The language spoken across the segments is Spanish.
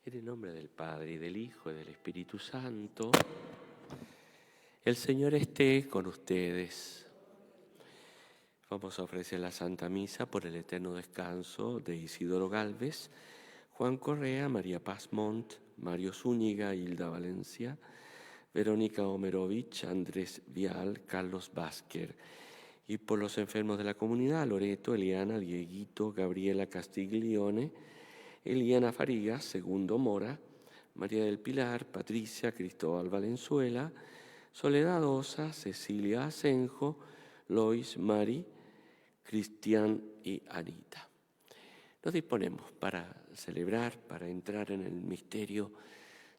En el nombre del Padre, y del Hijo, y del Espíritu Santo, el Señor esté con ustedes. Vamos a ofrecer la Santa Misa por el eterno descanso de Isidoro Gálvez, Juan Correa, María Paz Montt, Mario Zúñiga, Hilda Valencia, Verónica Omerovich, Andrés Vial, Carlos Vázquez, y por los enfermos de la comunidad, Loreto, Eliana, Dieguito, Gabriela Castiglione, Eliana Farigas, Segundo Mora, María del Pilar, Patricia, Cristóbal Valenzuela, Soledad Osa, Cecilia Asenjo, Lois, Mari, Cristian y Anita. Nos disponemos para celebrar, para entrar en el misterio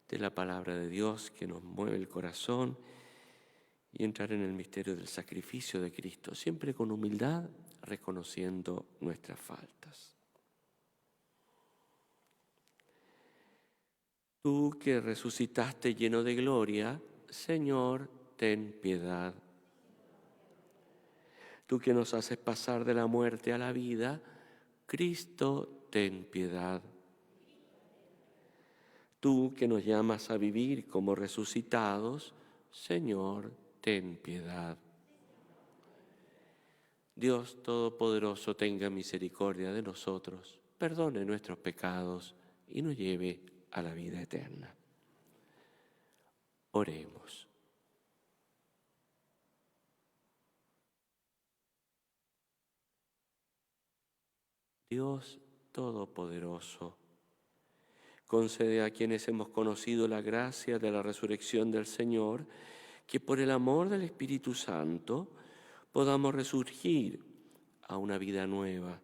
de la palabra de Dios que nos mueve el corazón y entrar en el misterio del sacrificio de Cristo, siempre con humildad, reconociendo nuestras faltas. Tú que resucitaste lleno de gloria, Señor, ten piedad. Tú que nos haces pasar de la muerte a la vida, Cristo, ten piedad. Tú que nos llamas a vivir como resucitados, Señor, ten piedad. Dios Todopoderoso tenga misericordia de nosotros, perdone nuestros pecados y nos lleve a la vida eterna. Oremos. Dios Todopoderoso, concede a quienes hemos conocido la gracia de la resurrección del Señor, que por el amor del Espíritu Santo podamos resurgir a una vida nueva.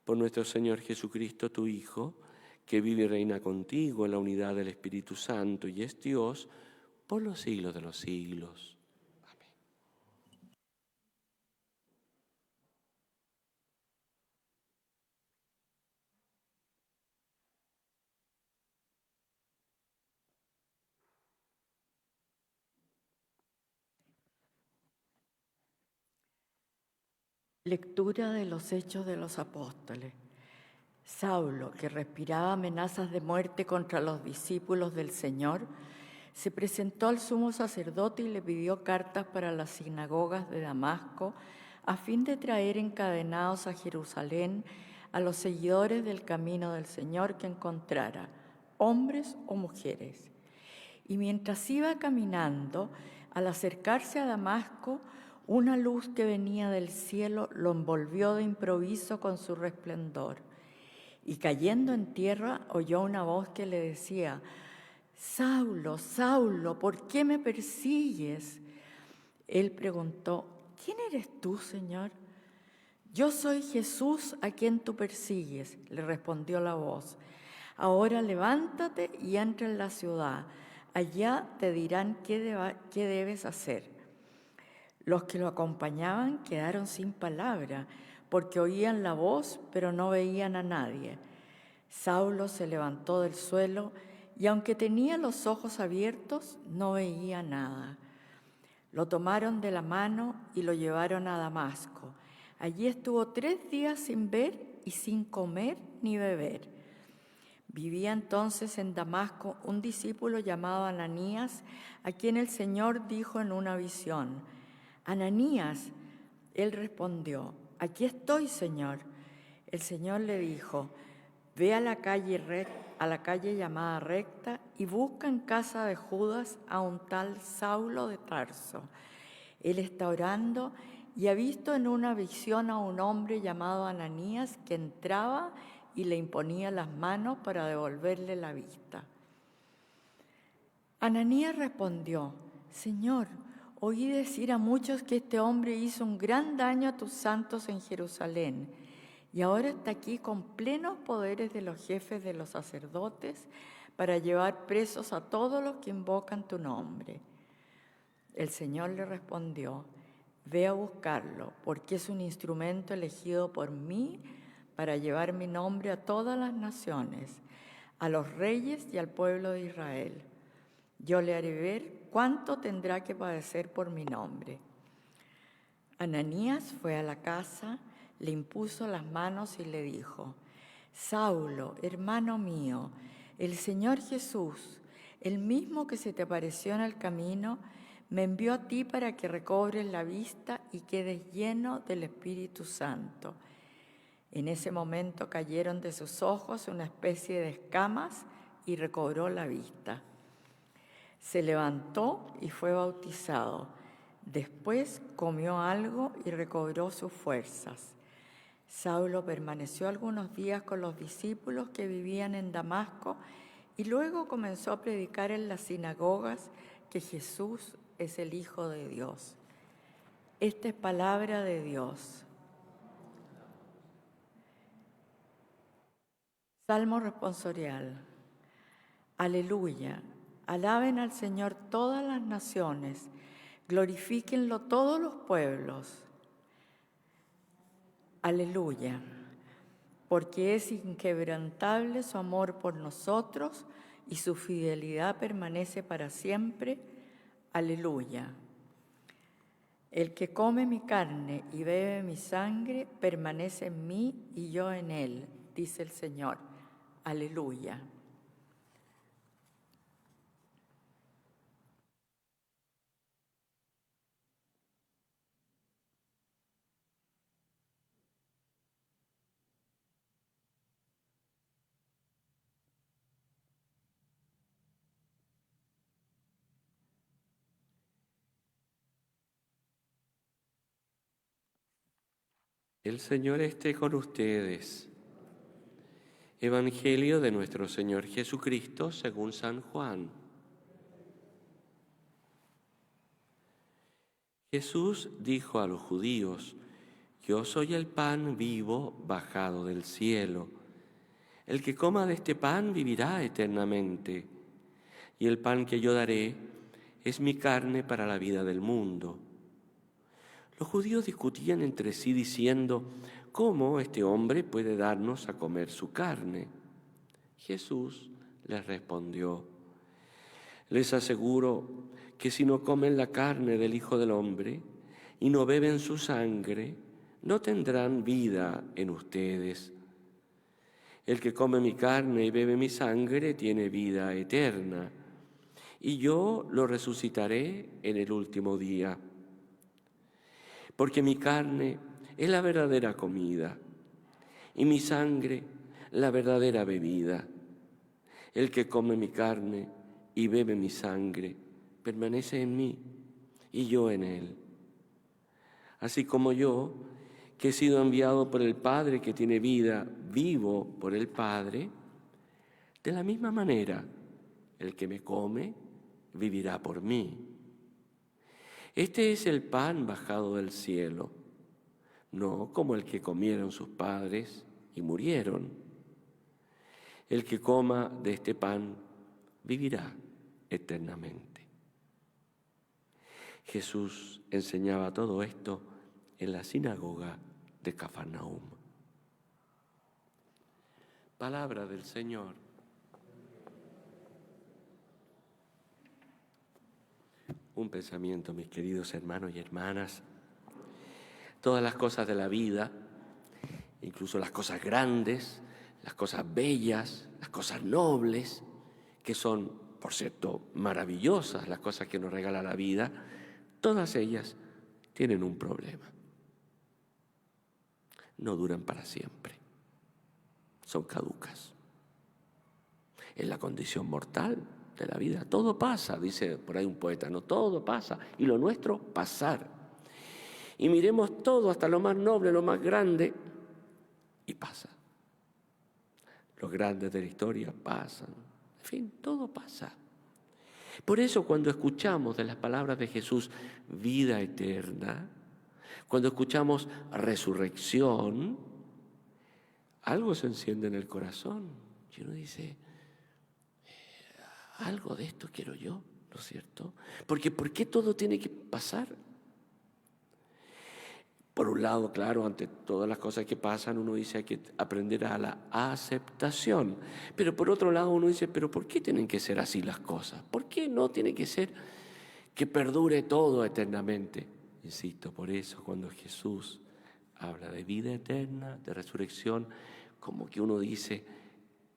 Por nuestro Señor Jesucristo, tu Hijo, que vive y reina contigo en la unidad del Espíritu Santo y es Dios por los siglos de los siglos. Amén. Lectura de los Hechos de los Apóstoles. Saulo, que respiraba amenazas de muerte contra los discípulos del Señor, se presentó al sumo sacerdote y le pidió cartas para las sinagogas de Damasco a fin de traer encadenados a Jerusalén a los seguidores del camino del Señor que encontrara, hombres o mujeres. Y mientras iba caminando, al acercarse a Damasco, una luz que venía del cielo lo envolvió de improviso con su resplandor. Y cayendo en tierra, oyó una voz que le decía: «Saulo, Saulo, ¿por qué me persigues?». Él preguntó: «¿Quién eres tú, Señor?». «Yo soy Jesús a quien tú persigues», le respondió la voz. «Ahora levántate y entra en la ciudad. Allá te dirán qué debes hacer». Los que lo acompañaban quedaron sin palabra, porque oían la voz, pero no veían a nadie. Saulo se levantó del suelo y, aunque tenía los ojos abiertos, no veía nada. Lo tomaron de la mano y lo llevaron a Damasco. Allí estuvo 3 días sin ver y sin comer ni beber. Vivía entonces en Damasco un discípulo llamado Ananías, a quien el Señor dijo en una visión: «Ananías». Él respondió: «Aquí estoy, Señor». El Señor le dijo: «Ve a la calle llamada Recta y busca en casa de Judas a un tal Saulo de Tarso. Él está orando y ha visto en una visión a un hombre llamado Ananías que entraba y le imponía las manos para devolverle la vista». Ananías respondió: «Señor, oí decir a muchos que este hombre hizo un gran daño a tus santos en Jerusalén, y ahora está aquí con plenos poderes de los jefes de los sacerdotes para llevar presos a todos los que invocan tu nombre». El Señor le respondió: «Ve a buscarlo, porque es un instrumento elegido por mí para llevar mi nombre a todas las naciones, a los reyes y al pueblo de Israel. Yo le haré ver cuánto tendrá que padecer por mi nombre». Ananías fue a la casa, le impuso las manos y le dijo: «Saulo, hermano mío, el Señor Jesús, el mismo que se te apareció en el camino, me envió a ti para que recobres la vista y quedes lleno del Espíritu Santo. En ese momento cayeron de sus ojos una especie de escamas y recobró la vista. Se levantó y fue bautizado. Después comió algo y recobró sus fuerzas. Saulo permaneció algunos días con los discípulos que vivían en Damasco y luego comenzó a predicar en las sinagogas que Jesús es el Hijo de Dios. Esta es palabra de Dios. Salmo responsorial. Aleluya. Alaben al Señor todas las naciones. Glorifíquenlo todos los pueblos. Aleluya. Porque es inquebrantable su amor por nosotros y su fidelidad permanece para siempre. Aleluya. El que come mi carne y bebe mi sangre permanece en mí y yo en él, dice el Señor. Aleluya. El Señor esté con ustedes. Evangelio de nuestro Señor Jesucristo según San Juan. Jesús dijo a los judíos: Yo soy el pan vivo bajado del cielo. El que coma de este pan vivirá eternamente. Y el pan que yo daré es mi carne para la vida del mundo. Los judíos discutían entre sí diciendo: ¿Cómo este hombre puede darnos a comer su carne? Jesús les respondió: Les aseguro que si no comen la carne del Hijo del Hombre y no beben su sangre, no tendrán vida en ustedes. El que come mi carne y bebe mi sangre tiene vida eterna, y yo lo resucitaré en el último día. Porque mi carne es la verdadera comida y mi sangre la verdadera bebida. El que come mi carne y bebe mi sangre permanece en mí y yo en él. Así como yo, que he sido enviado por el Padre que tiene vida, vivo por el Padre, de la misma manera el que me come vivirá por mí. Este es el pan bajado del cielo, no como el que comieron sus padres y murieron. El que coma de este pan vivirá eternamente. Jesús enseñaba todo esto en la sinagoga de Cafarnaúm. Palabra del Señor. Un pensamiento, mis queridos hermanos y hermanas. Todas las cosas de la vida, incluso las cosas grandes, las cosas bellas, las cosas nobles, que son, por cierto, maravillosas, las cosas que nos regala la vida, todas ellas tienen un problema. No duran para siempre. Son caducas. Es la condición mortal de la vida. Todo pasa, dice por ahí un poeta, no, todo pasa, y lo nuestro pasar. Y miremos todo, hasta lo más noble, lo más grande, y pasa. Los grandes de la historia pasan. En fin, todo pasa. Por eso cuando escuchamos de las palabras de Jesús vida eterna, cuando escuchamos resurrección, algo se enciende en el corazón. Y uno dice: algo de esto quiero yo, ¿no es cierto? Porque ¿por qué todo tiene que pasar? Por un lado, claro, ante todas las cosas que pasan, uno dice hay que aprender a la aceptación. Pero por otro lado uno dice, ¿pero por qué tienen que ser así las cosas? ¿Por qué no tiene que ser que perdure todo eternamente? Insisto, por eso cuando Jesús habla de vida eterna, de resurrección, como que uno dice,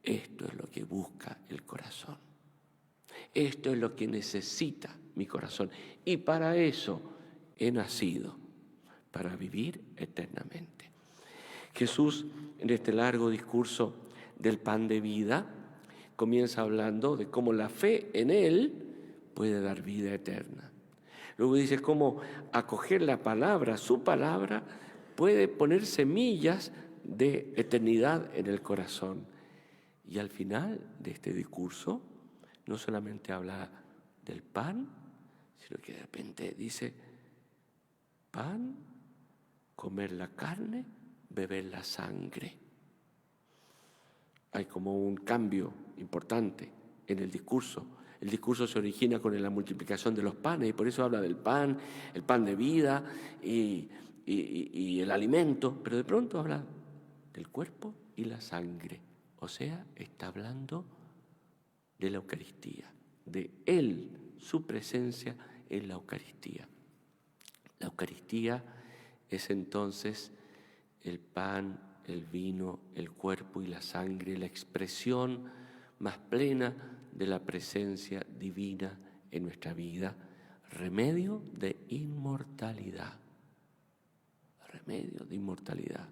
Esto es lo que busca el corazón. Esto es lo que necesita mi corazón. Y para eso he nacido, para vivir eternamente. Jesús, en este largo discurso del pan de vida, comienza hablando de cómo la fe en Él puede dar vida eterna. Luego dice cómo acoger la palabra, su palabra, puede poner semillas de eternidad en el corazón. Y al final de este discurso, no solamente habla del pan, sino que de repente dice, pan, comer la carne, beber la sangre. Hay como un cambio importante en el discurso. El discurso se origina con la multiplicación de los panes y por eso habla del pan, el pan de vida y el alimento, pero de pronto habla del cuerpo y la sangre. O sea, está hablando de la Eucaristía, de Él, su presencia en la Eucaristía. La Eucaristía es entonces el pan, el vino, el cuerpo y la sangre, la expresión más plena de la presencia divina en nuestra vida, remedio de inmortalidad. Remedio de inmortalidad.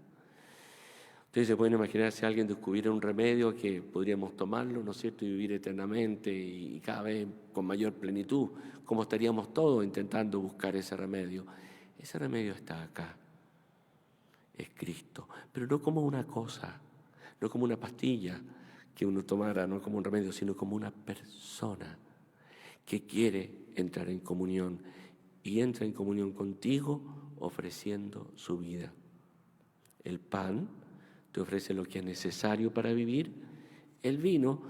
Ustedes se pueden imaginar si alguien descubriera un remedio que podríamos tomarlo, ¿no es cierto?, y vivir eternamente y cada vez con mayor plenitud, cómo estaríamos todos intentando buscar ese remedio. Ese remedio está acá, es Cristo, pero no como una cosa, no como una pastilla que uno tomara, no como un remedio, sino como una persona que quiere entrar en comunión y entra en comunión contigo ofreciendo su vida. El pan te ofrece lo que es necesario para vivir, el vino,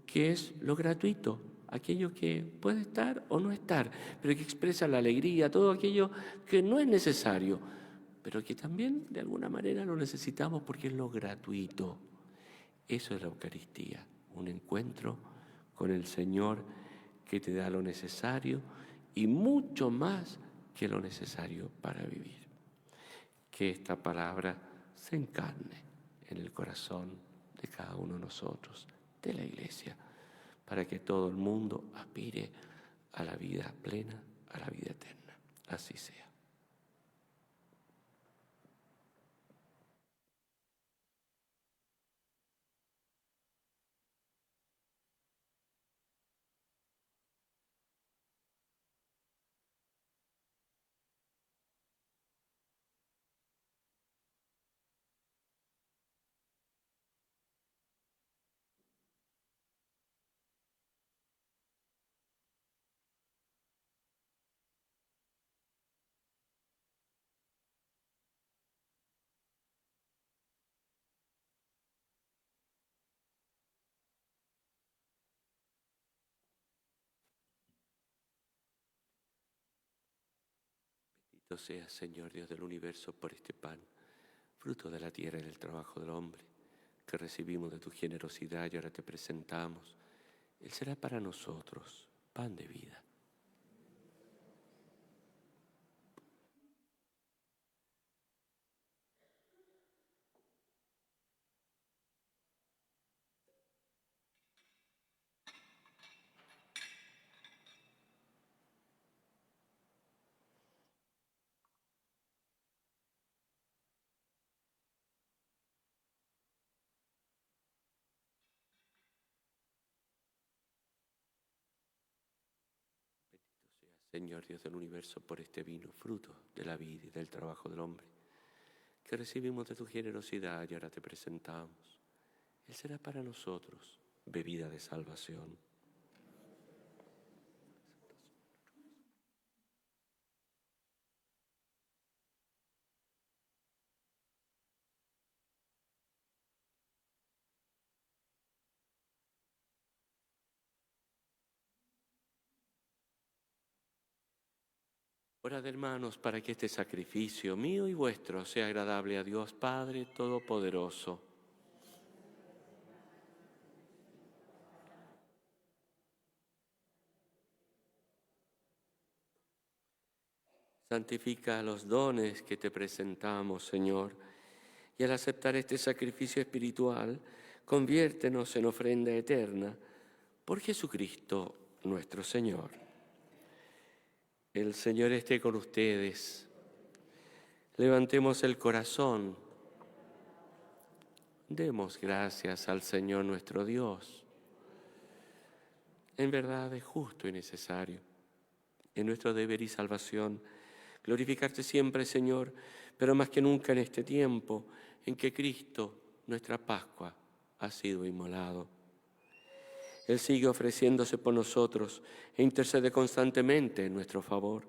que es lo gratuito, aquello que puede estar o no estar, pero que expresa la alegría, todo aquello que no es necesario, pero que también de alguna manera lo necesitamos porque es lo gratuito. Eso es la Eucaristía, un encuentro con el Señor que te da lo necesario y mucho más que lo necesario para vivir. Que esta palabra se encarne en el corazón de cada uno de nosotros, de la Iglesia, para que todo el mundo aspire a la vida plena, a la vida eterna. Así sea. Bendito seas, Señor Dios del universo, por este pan, fruto de la tierra y del trabajo del hombre, que recibimos de tu generosidad y ahora te presentamos. Él será para nosotros pan de vida. Señor Dios del universo, por este vino, fruto de la vida y del trabajo del hombre, que recibimos de tu generosidad y ahora te presentamos. Él será para nosotros bebida de salvación. Orad, hermanos, para que este sacrificio mío y vuestro sea agradable a Dios Padre Todopoderoso. Santifica los dones que te presentamos, Señor, y al aceptar este sacrificio espiritual, conviértenos en ofrenda eterna por Jesucristo nuestro Señor. El Señor esté con ustedes. Levantemos el corazón. Demos gracias al Señor nuestro Dios. En verdad es justo y necesario, en nuestro deber y salvación, glorificarte siempre, Señor, pero más que nunca en este tiempo en que Cristo, nuestra Pascua, ha sido inmolado. Él sigue ofreciéndose por nosotros e intercede constantemente en nuestro favor.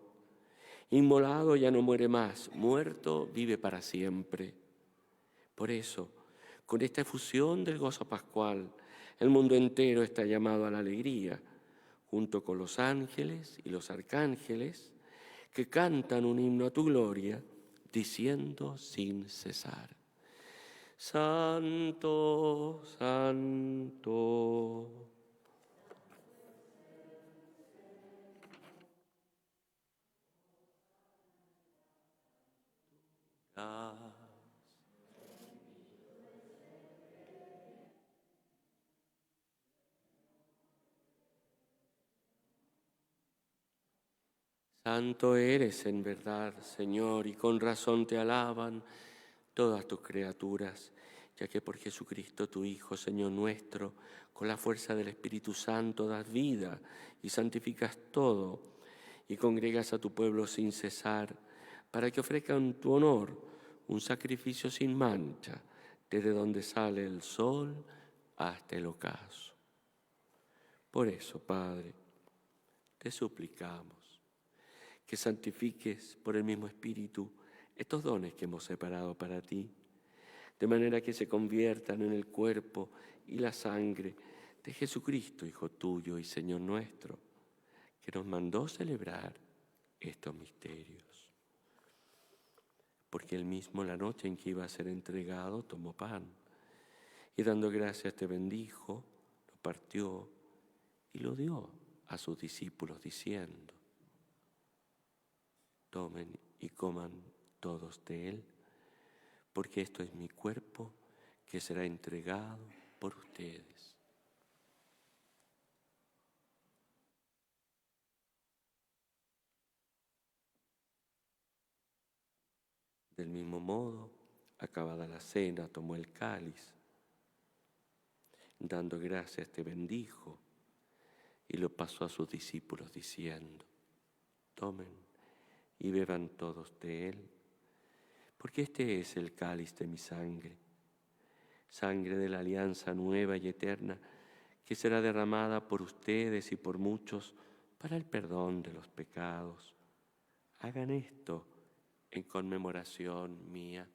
Inmolado ya no muere más, muerto vive para siempre. Por eso, con esta efusión del gozo pascual, el mundo entero está llamado a la alegría, junto con los ángeles y los arcángeles que cantan un himno a tu gloria, diciendo sin cesar: Santo, Santo. Santo eres en verdad, Señor, y con razón te alaban todas tus criaturas, ya que por Jesucristo tu Hijo, Señor nuestro, con la fuerza del Espíritu Santo das vida y santificas todo, y congregas a tu pueblo sin cesar, para que ofrezcan en tu honor un sacrificio sin mancha, desde donde sale el sol hasta el ocaso. Por eso, Padre, te suplicamos que santifiques por el mismo Espíritu estos dones que hemos separado para ti, de manera que se conviertan en el cuerpo y la sangre de Jesucristo, Hijo tuyo y Señor nuestro, que nos mandó celebrar estos misterios. Porque él mismo, la noche en que iba a ser entregado, tomó pan y dando gracias te bendijo, lo partió y lo dio a sus discípulos diciendo: tomen y coman todos de él, porque esto es mi cuerpo que será entregado por ustedes. Del mismo modo, acabada la cena, tomó el cáliz, dando gracias te bendijo y lo pasó a sus discípulos diciendo: tomen y beban todos de él, porque este es el cáliz de mi sangre, sangre de la alianza nueva y eterna, que será derramada por ustedes y por muchos para el perdón de los pecados. Hagan esto en conmemoración mía.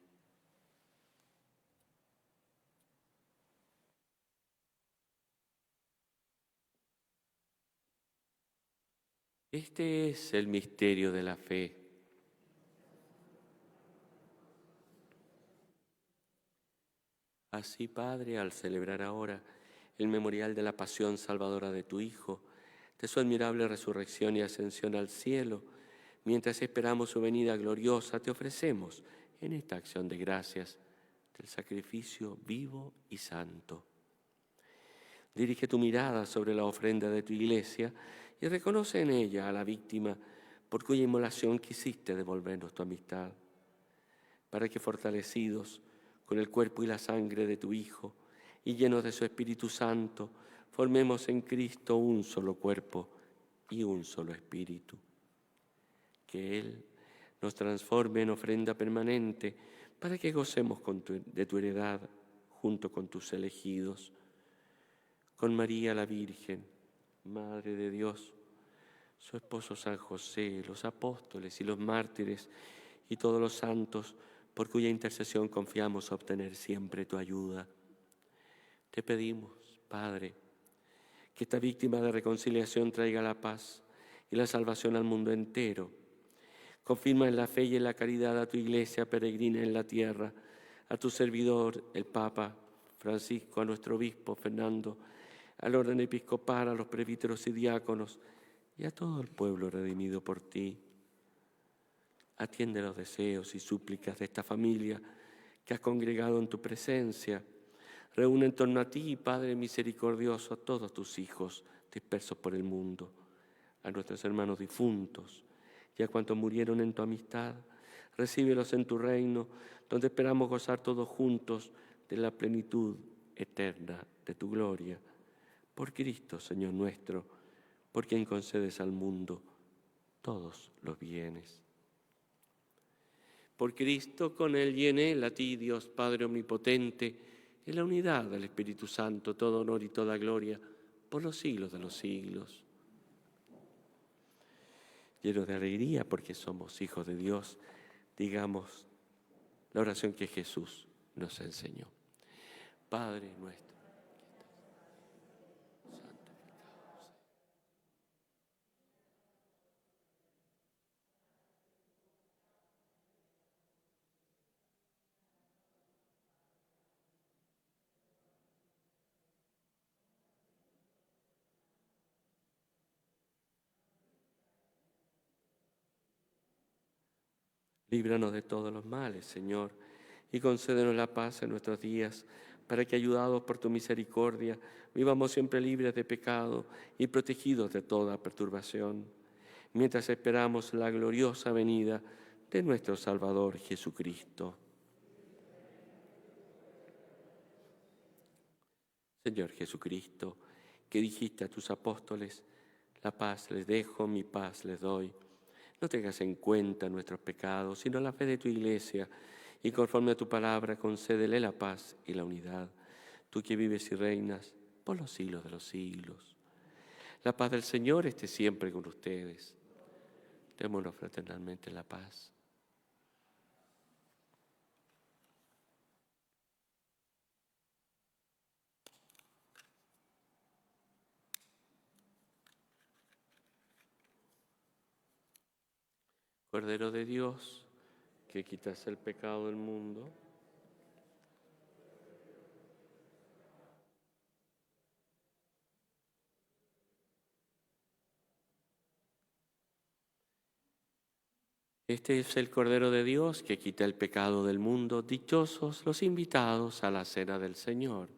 Este es el misterio de la fe. Así, Padre, al celebrar ahora el memorial de la pasión salvadora de tu Hijo, de su admirable resurrección y ascensión al cielo, mientras esperamos su venida gloriosa, te ofrecemos en esta acción de gracias del sacrificio vivo y santo. Dirige tu mirada sobre la ofrenda de tu iglesia y reconoce en ella a la víctima por cuya inmolación quisiste devolvernos tu amistad, para que fortalecidos con el cuerpo y la sangre de tu Hijo y llenos de su Espíritu Santo, formemos en Cristo un solo cuerpo y un solo espíritu. Que Él nos transforme en ofrenda permanente para que gocemos de tu heredad junto con tus elegidos. Con María la Virgen, Madre de Dios, su esposo San José, los apóstoles y los mártires y todos los santos, por cuya intercesión confiamos obtener siempre tu ayuda. Te pedimos, Padre, que esta víctima de reconciliación traiga la paz y la salvación al mundo entero. Confirma en la fe y en la caridad a tu iglesia peregrina en la tierra, a tu servidor, el Papa Francisco, a nuestro obispo Fernando, al orden episcopal, a los presbíteros y diáconos y a todo el pueblo redimido por ti. Atiende los deseos y súplicas de esta familia que has congregado en tu presencia. Reúne en torno a ti, Padre misericordioso, a todos tus hijos dispersos por el mundo, a nuestros hermanos difuntos y a cuantos murieron en tu amistad. Recíbelos en tu reino, donde esperamos gozar todos juntos de la plenitud eterna de tu gloria. Por Cristo, Señor nuestro, por quien concedes al mundo todos los bienes. Por Cristo, con Él y en Él, a ti, Dios Padre Omnipotente, en la unidad del Espíritu Santo, todo honor y toda gloria, por los siglos de los siglos. Llenos de alegría porque somos hijos de Dios, digamos la oración que Jesús nos enseñó. Padre nuestro, santificado sea. Líbranos de todos los males, Señor, y concédenos la paz en nuestros días, para que, ayudados por tu misericordia, vivamos siempre libres de pecado y protegidos de toda perturbación, mientras esperamos la gloriosa venida de nuestro Salvador Jesucristo. Señor Jesucristo, que dijiste a tus apóstoles, la paz les dejo, mi paz les doy. No tengas en cuenta nuestros pecados, sino la fe de tu Iglesia, y conforme a tu palabra concédele la paz y la unidad, tú que vives y reinas por los siglos de los siglos. La paz del Señor esté siempre con ustedes. Démonos fraternalmente la paz. Cordero de Dios, que quitas el pecado del mundo, este es el Cordero de Dios que quita el pecado del mundo. Dichosos los invitados a la cena del Señor.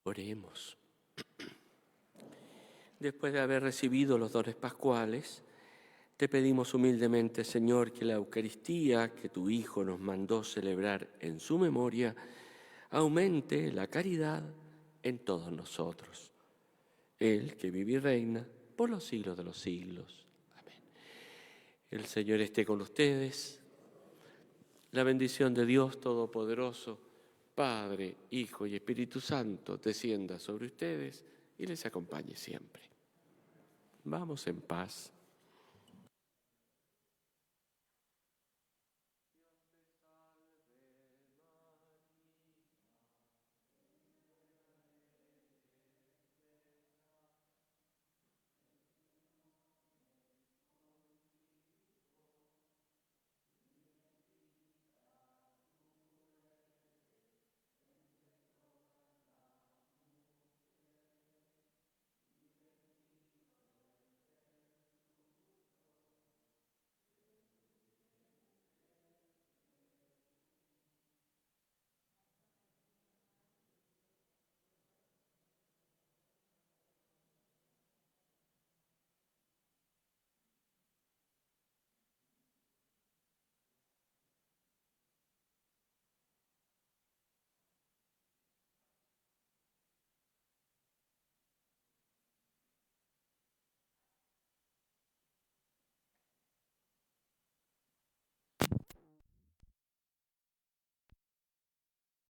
Oremos. Después de haber recibido los dones pascuales, te pedimos humildemente, Señor, que la Eucaristía que tu Hijo nos mandó celebrar en su memoria aumente la caridad en todos nosotros. Él que vive y reina por los siglos de los siglos. Amén. El Señor esté con ustedes. La bendición de Dios Todopoderoso, Padre, Hijo y Espíritu Santo, descienda sobre ustedes y les acompañe siempre. Vamos en paz.